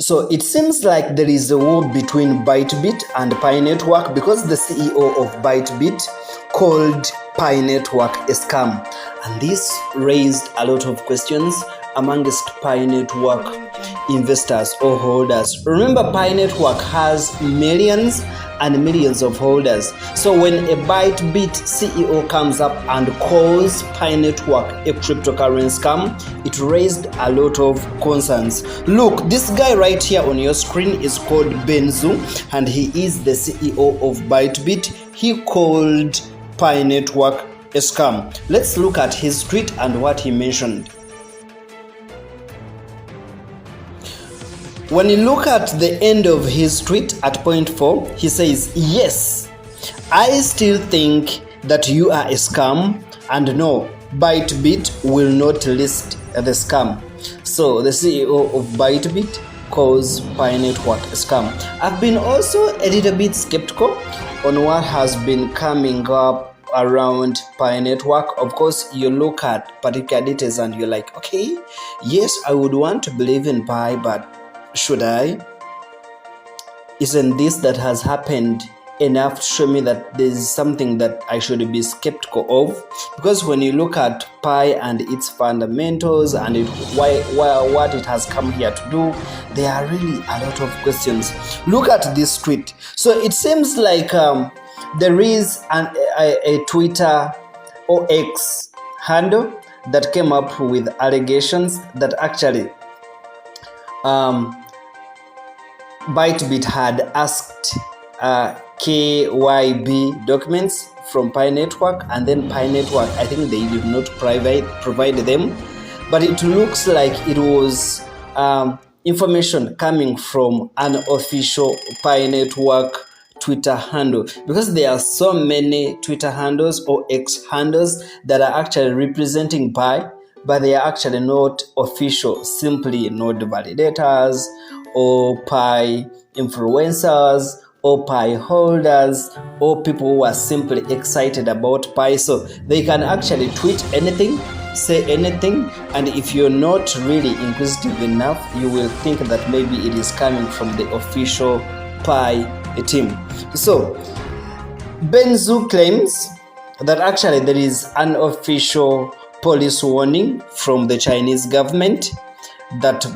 So it seems like there is a war between Bybit and Pi Network because the CEO of Bybit called Pi Network a scam. And this raised a lot of questions amongst Pi Network investors or holders. Remember, Pi Network has millions and millions of holders. So when a Bybit CEO comes up and calls Pi Network a cryptocurrency scam, it raised a lot of concerns. Look, this guy right here on your screen is called Zhou, and he is the CEO of Bybit. He called Pi Network a scam. Let's look at his tweet and what he mentioned. When you look at the end of his tweet at point 4, he says, "Yes, I still think that you are a scam, and no, Bybit will not list the scam." So the CEO of Bybit calls Pi Network a scam. I've been also a little bit skeptical on what has been coming up around Pi Network. Of course, you look at particular details and you're like, okay, yes, I would want to believe in Pi, but should I? Isn't this that has happened enough to show me that there is something that I should be skeptical of? Because when you look at Pi and its fundamentals and what it has come here to do, there are really a lot of questions. Look at this tweet. So it seems like there is a Twitter or X handle that came up with allegations that actually Bybit had asked KYB documents from Pi Network, and then Pi Network, I think they did not provide them, but it looks like it was information coming from an official Pi Network Twitter handle, because there are so many Twitter handles or X handles that are actually representing Pi, but they are actually not official, simply node validators or Pi influencers or Pi holders or people who are simply excited about Pi. So they can actually tweet anything, say anything, and if you're not really inquisitive enough, you will think that maybe it is coming from the official Pi team. So Zhou claims that actually there is an official police warning from the Chinese government that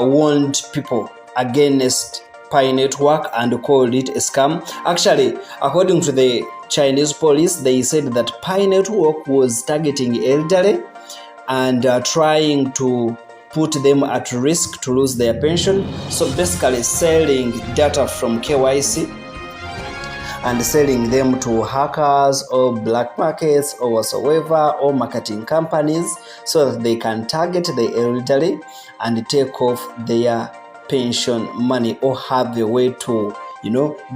warned people against Pi Network and called it a scam. Actually, according to the Chinese police, they said that Pi Network was targeting elderly and trying to put them at risk to lose their pension. So basically selling data from KYC and selling them to hackers or black markets or whatsoever, or marketing companies, so that they can target the elderly and take off their pension money or have a way to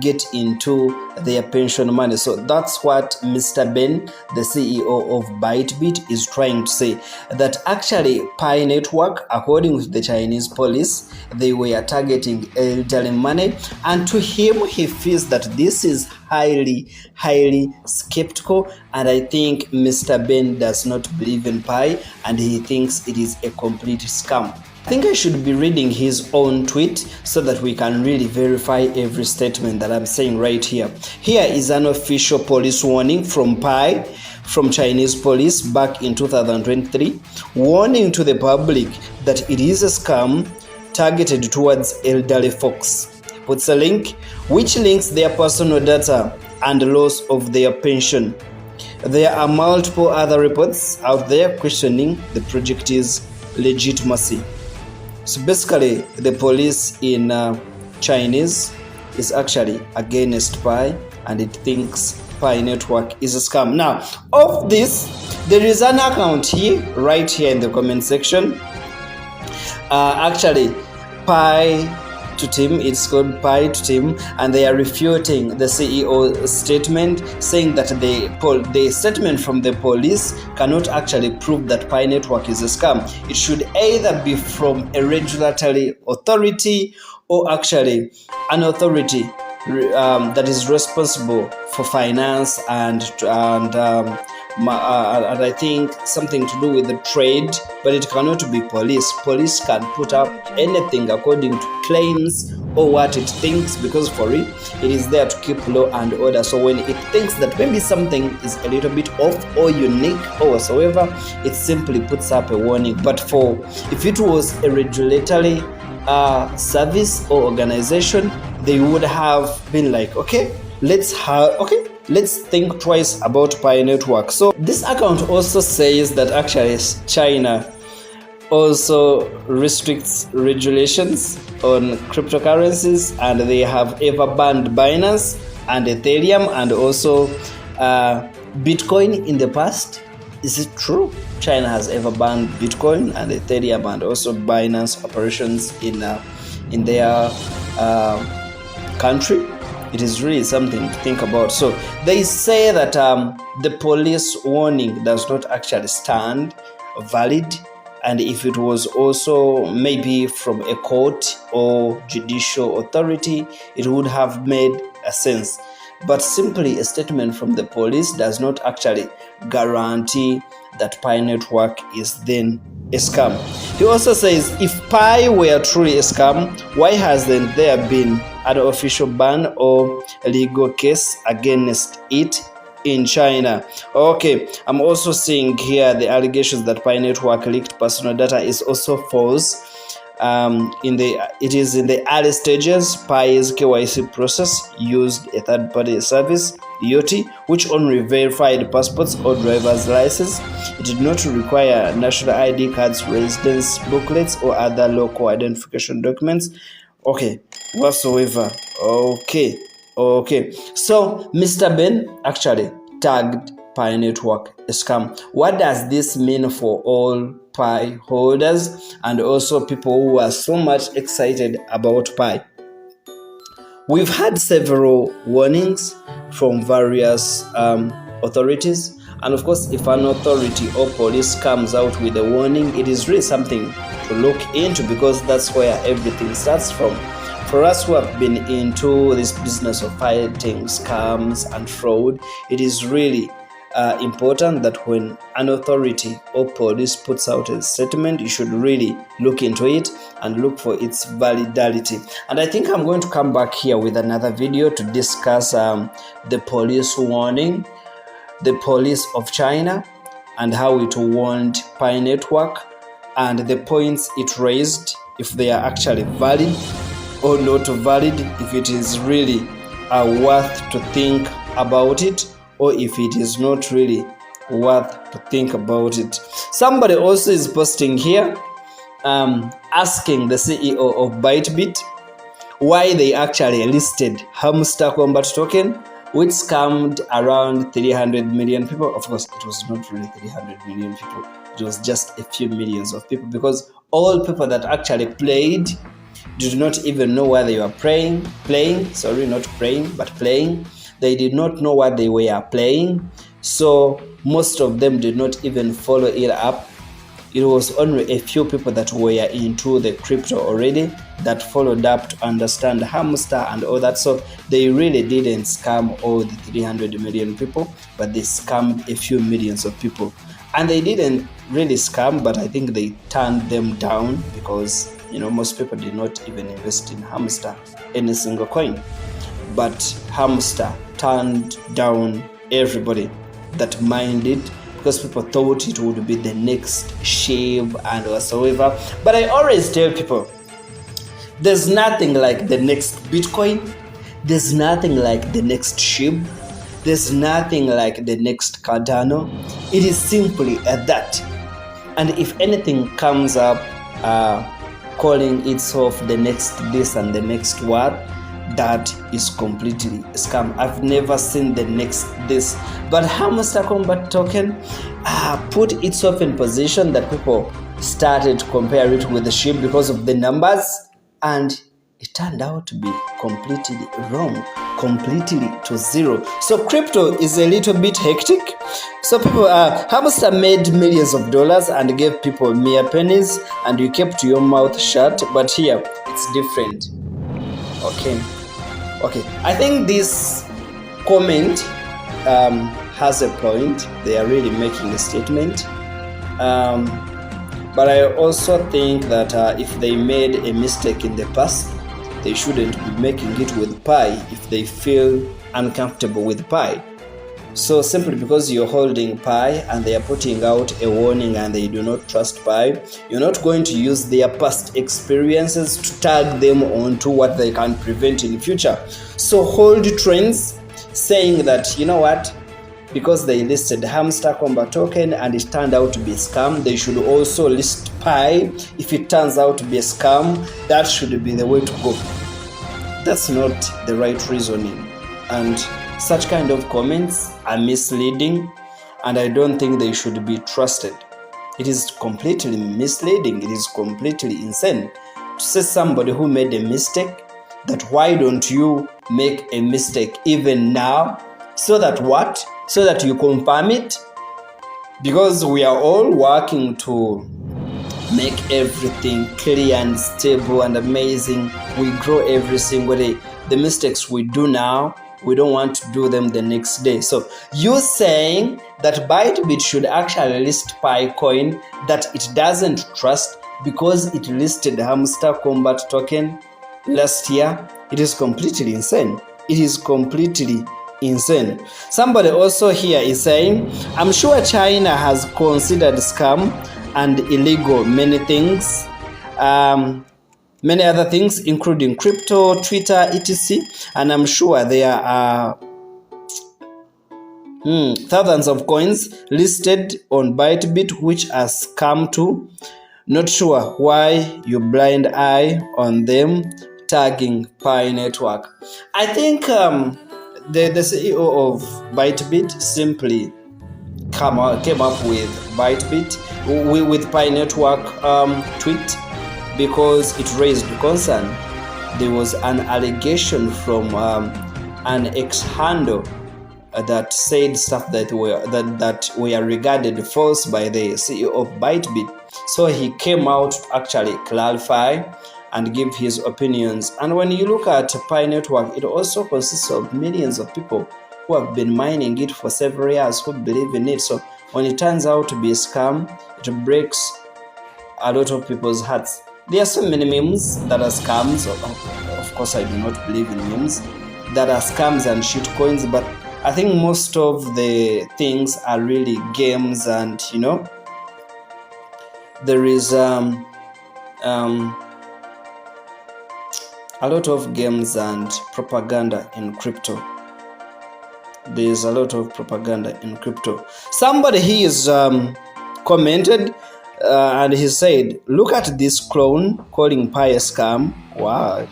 get into their pension money. So that's what Mr. Ben, the CEO of Bybit, is trying to say, that actually Pi Network, according to the Chinese police, they were targeting elderly money, and to him, he feels that this is highly skeptical, and I think Mr. Ben does not believe in Pi, and he thinks it is a complete scam. I think I should be reading his own tweet so that we can really verify every statement that I'm saying right here. Here is an official police warning from Pi, from Chinese police back in 2023, warning to the public that it is a scam targeted towards elderly folks. Puts a link which links their personal data and loss of their pension. There are multiple other reports out there questioning the project's legitimacy. So basically, the police in Chinese is actually against Pi, and it thinks Pi Network is a scam. Now, of this, there is an account here, right here in the comment section. Actually, Pi to Team, it's called Pi to Team, and they are refuting the CEO statement, saying that the statement from the police cannot actually prove that Pi Network is a scam. It should either be from a regulatory authority or actually an authority that is responsible for finance and and I think something to do with the trade, but it cannot be police. Police can put up anything according to claims or what it thinks, because for it is there to keep law and order. So when it thinks that maybe something is a little bit off or unique or whatsoever, it simply puts up a warning. But if it was a regulatory service or organization, they would have been like, okay, let's think twice about Pi Network. So this account also says that actually China also restricts regulations on cryptocurrencies, and they have ever banned Binance and Ethereum and also Bitcoin in the past. Is it true? China has ever banned Bitcoin and Ethereum and also Binance operations in their country. It is really something to think about. So they say that the police warning does not actually stand valid, and if it was also maybe from a court or judicial authority, it would have made a sense. But simply a statement from the police does not actually guarantee that Pi Network is then a scam. He also says, if Pi were truly a scam, why hasn't there been an official ban or a legal case against it in China? Okay, I'm also seeing here the allegations that Pi Network leaked personal data is also false. It is in the early stages. Pi's KYC process used a third-party service, Yoti, which only verified passports or driver's license. It did not require national ID cards, residence booklets, or other local identification documents. Okay, whatsoever. Okay. So Mr. Ben actually tagged Pi Network a scam. What does this mean for all Pi holders and also people who are so much excited about Pi? We've had several warnings from various authorities, and of course, if an authority or police comes out with a warning, it is really something to look into, because that's where everything starts from. For us who have been into this business of fighting scams and fraud, it is really important that when an authority or police puts out a statement, you should really look into it and look for its validity. And I think I'm going to come back here with another video to discuss the police warning, the police of China, and how it warned Pi Network, and the points it raised, if they are actually valid or not valid, if it is really worth to think about it, or if it is not really worth to think about it. Somebody also is posting here asking the CEO of Bybit why they actually listed Hamster Combat token, which scammed around 300 million people. Of course, it was not really 300 million people. It was just a few millions of people, because all people that actually played did not even know where they were playing. They did not know what they were playing, so most of them did not even follow it up. It was only a few people that were into the crypto already that followed up to understand Hamster and all that. So they really didn't scam all the 300 million people, but they scammed a few millions of people. And they didn't really scam, but I think they turned them down, because most people did not even invest in Hamster, any single coin. But Hamster turned down everybody that minded, because people thought it would be the next SHIB and whatsoever. But I always tell people, there's nothing like the next Bitcoin, there's nothing like the next SHIB, there's nothing like the next Cardano. It is simply that. And if anything comes up calling itself the next this and the next what, that is completely a scam. I've never seen the next this. But Hamster Combat token put itself in position that people started to compare it with the SHIB because of the numbers, and it turned out to be completely wrong, completely to zero. So crypto is a little bit hectic. So people, Hamster made millions of dollars and gave people mere pennies, and you kept your mouth shut. But here it's different. Okay. I think this comment has a point. They are really making a statement. But I also think that if they made a mistake in the past, they shouldn't be making it with Pi if they feel uncomfortable with Pi. So simply because you're holding Pi and they are putting out a warning and they do not trust Pi, you're not going to use their past experiences to tag them onto what they can prevent in the future. So hold trends saying that, you know what, because they listed Hamster Combat token and it turned out to be a scam, they should also list Pi. If it turns out to be a scam, that should be the way to go. That's not the right reasoning. And such kind of comments are misleading, and I don't think they should be trusted. It is completely misleading. It is completely insane to say somebody who made a mistake that why don't you make a mistake even now, so that what? So that you confirm it? Because we are all working to make everything clear and stable and amazing. We grow every single day. The mistakes we do now, we don't want to do them the next day. So you saying that Bybit should actually list Pi coin that it doesn't trust because it listed Hamster Combat token last year, it is completely insane. It is completely insane. Somebody also here is saying, I'm sure China has considered scam and illegal many things. Many other things, including crypto, Twitter, etc. And I'm sure there are thousands of coins listed on Bybit which are scam too. Not sure why you blind eye on them, tagging Pi network. I think the CEO of Bybit simply came up with Bybit with Pi network tweet, because it raised concern. There was an allegation from an ex-handle that said stuff that were regarded false by the CEO of Bybit. So he came out to actually clarify and give his opinions. And when you look at Pi network, it also consists of millions of people who have been mining it for several years, who believe in it. So when it turns out to be a scam, it breaks a lot of people's hearts. There are so many memes that are scams. Of course, I do not believe in memes that are scams and shit coins, but I think most of the things are really games, and there is a lot of games and propaganda in crypto. There is a lot of propaganda in crypto. Somebody here is commented. And he said, look at this clone calling Pi a scam. Wow.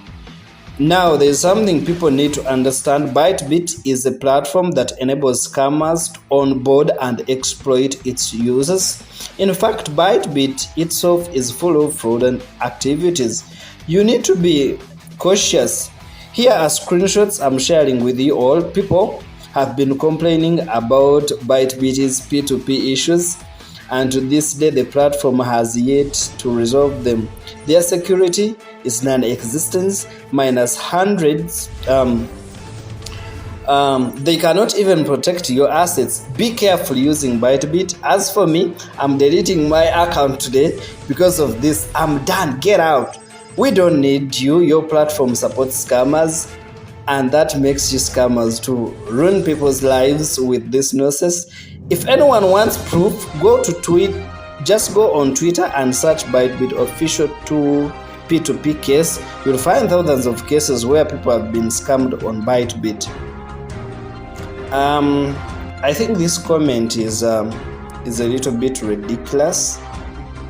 Now, there's something people need to understand. Bybit is a platform that enables scammers to onboard and exploit its users. In fact, Bybit itself is full of fraudulent activities. You need to be cautious. Here are screenshots I'm sharing with you all. People have been complaining about Bybit's P2P issues, and to this day the platform has yet to resolve them. Their security is non-existent, minus hundreds. They cannot even protect your assets. Be careful using Bybit. As for me, I'm deleting my account today because of this. I'm done. Get out. We don't need you. Your platform supports scammers, and that makes you scammers to ruin people's lives with this nonsense. If anyone wants proof, go to tweet. Just go on Twitter and search Bybit official P2P case. You'll find thousands of cases where people have been scammed on Bybit. I think this comment is a little bit ridiculous,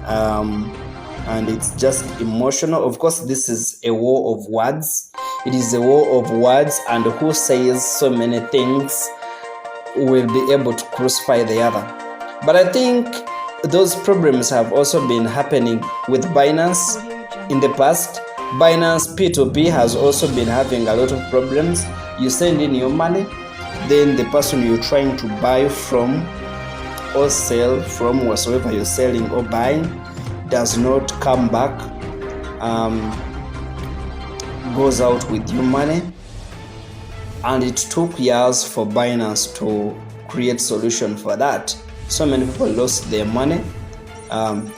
and it's just emotional. Of course, this is a war of words. It is a war of words, and who says so many things will be able to crucify the other. But I think those problems have also been happening with Binance in the past. Binance P2P has also been having a lot of problems. You send in your money, then the person you're trying to buy from or sell from, whatsoever you're selling or buying, does not come back, goes out with your money. And it took years for Binance to create solution for that. So many people lost their money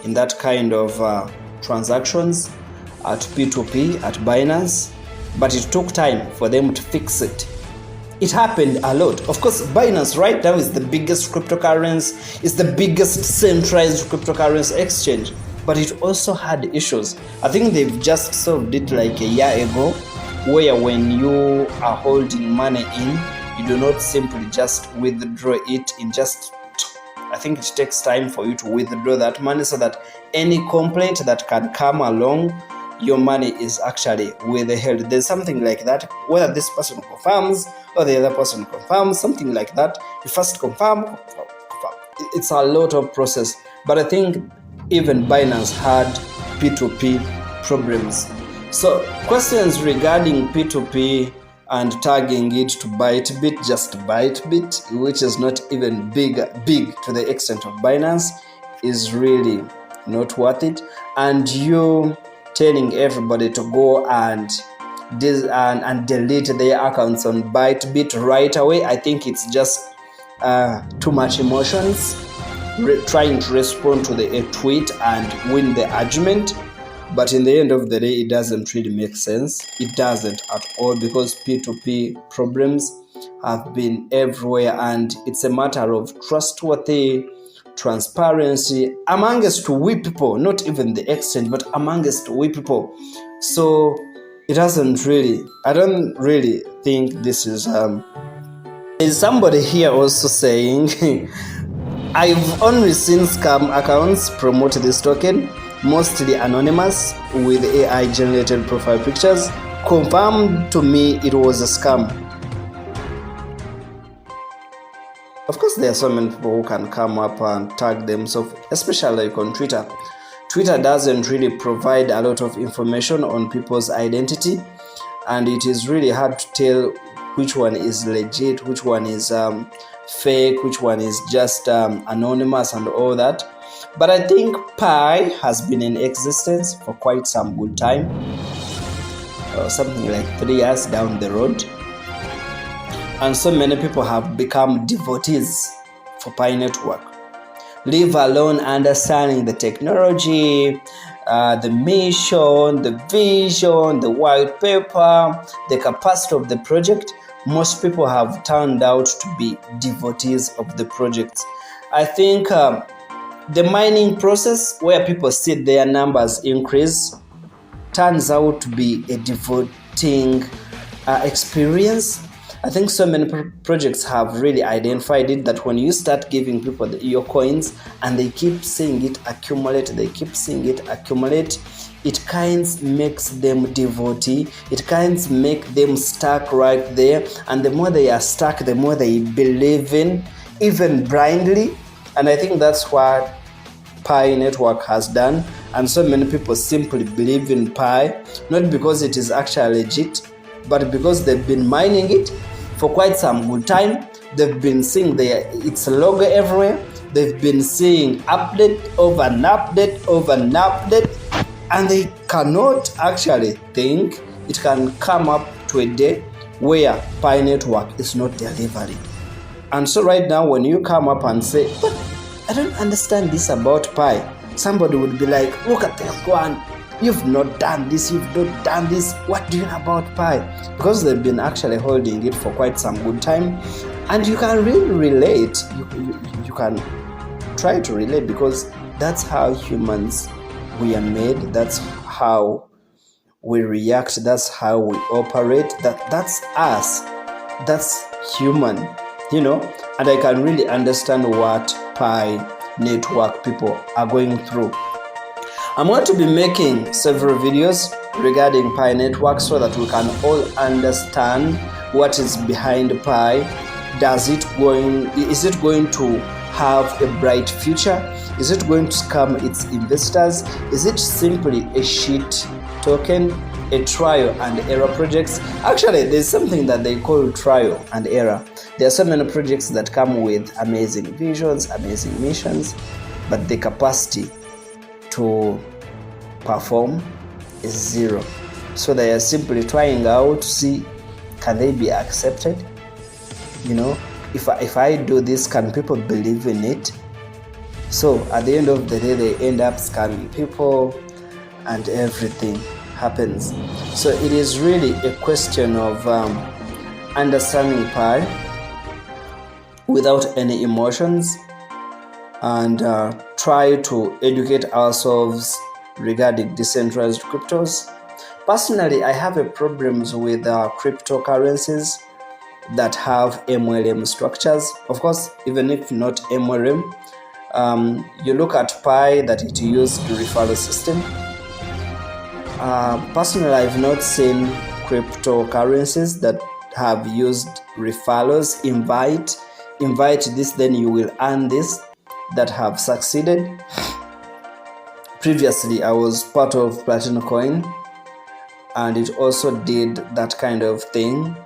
in that kind of transactions at P2P, at Binance, but it took time for them to fix it. It happened a lot. Of course, Binance right now is the biggest cryptocurrency, is the biggest centralized cryptocurrency exchange, but it also had issues. I think they've just solved it like a year ago, where when you are holding money in, you do not simply just withdraw it in just, I think it takes time for you to withdraw that money, so that any complaint that can come along, your money is actually withheld. There's something like that, whether this person confirms or the other person confirms, something like that. You first confirm. It's a lot of process. But I think even Binance had P2P problems. So questions regarding P2P and tagging it to Bybit, just Bybit, which is not even big to the extent of Binance, is really not worth it. And you telling everybody to go and delete their accounts on Bybit right away, I think it's just too much emotions, trying to respond to a tweet and win the argument. But in the end of the day, it doesn't really make sense. It doesn't at all, because P2P problems have been everywhere, and it's a matter of trustworthy transparency amongst we people, not even the exchange, but amongst we people. So it doesn't really, I don't really think this is there's somebody here also saying I've only seen scam accounts promote this token, mostly anonymous with AI generated profile pictures. Confirmed to me it was a scam. Of course, there are so many people who can come up and tag themselves, especially like on Twitter. Twitter doesn't really provide a lot of information on people's identity, and it is really hard to tell which one is legit, which one is fake, which one is just anonymous and all that. But I think Pi has been in existence for quite some good time, something like 3 years down the road. And so many people have become devotees for Pi Network, leave alone understanding the technology, the mission, the vision, the white paper, the capacity of the project. Most people have turned out to be devotees of the project. I think the mining process, where people see their numbers increase, turns out to be a devoting experience. I think so many projects have really identified it, that when you start giving people your coins and they keep seeing it accumulate, it kind of makes them devotee, it kind of makes them stuck right there. And the more they are stuck, the more they believe in, even blindly. And I think that's what Pi Network has done. And so many people simply believe in Pi, not because it is actually legit, but because they've been mining it for quite some good time. They've been seeing its logo everywhere. They've been seeing update over an update over an update, and they cannot actually think it can come up to a day where Pi Network is not delivering. And so right now, when you come up and say, but I don't understand this about Pi, somebody would be like, look at this one. You've not done this, you've not done this. What do you know about Pi? Because they've been actually holding it for quite some good time. And you can really relate. You can try to relate, because that's how humans we are made. That's how we react. That's how we operate. That's us. That's human, And I can really understand what Pi Network people are going through. I'm going to be making several videos regarding Pi Network so that we can all understand what is behind Pi. Is it going to have a bright future? Is it going to scam its investors? Is it simply a shit token, a trial and error project? Actually, there's something that they call trial and error. There are so many projects that come with amazing visions, amazing missions, but the capacity to perform is zero. So they are simply trying out to see, can they be accepted? if I do this, can people believe in it? So at the end of the day, they end up scamming people and everything happens. So it is really a question of understanding Pi without any emotions, and try to educate ourselves regarding decentralized cryptos. Personally, I have a problems with cryptocurrencies that have MLM structures. Of course, even if not MLM, you look at Pi that it used the referral system. Personally, I've not seen cryptocurrencies that have used referrals, invite this, then you will earn this, that have succeeded. Previously, I was part of Platinum Coin, and it also did that kind of thing,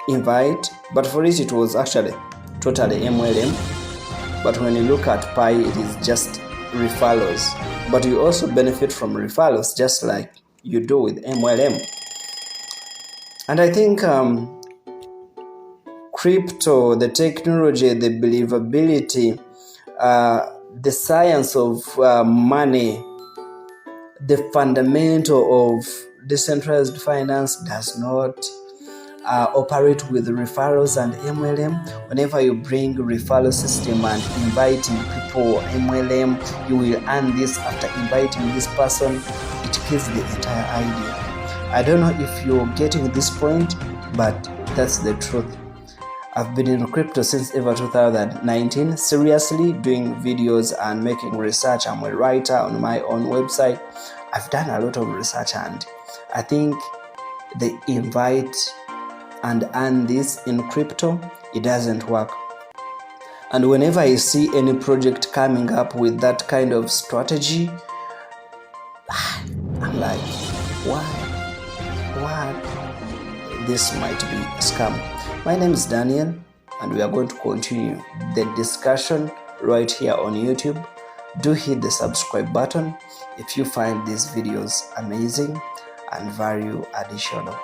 invite, but for it was actually totally MLM. But when you look at Pi, it is just referrals, but you also benefit from referrals just like you do with MLM. And I think crypto, the technology, the believability, the science of money, the fundamental of decentralized finance does not operate with referrals and MLM. Whenever you bring referral system and inviting people MLM, you will earn this after inviting this person. It kills the entire idea. I don't know if you're getting this point, but that's the truth. I've been in crypto since ever 2019, seriously doing videos and making research. I'm a writer on my own website. I've done a lot of research, and I think the invite and earn this in crypto, it doesn't work. And whenever I see any project coming up with that kind of strategy, I'm like, what? This might be a scam. My name is Daniel, and we are going to continue the discussion right here on YouTube. Do hit the subscribe button if you find these videos amazing and value additional.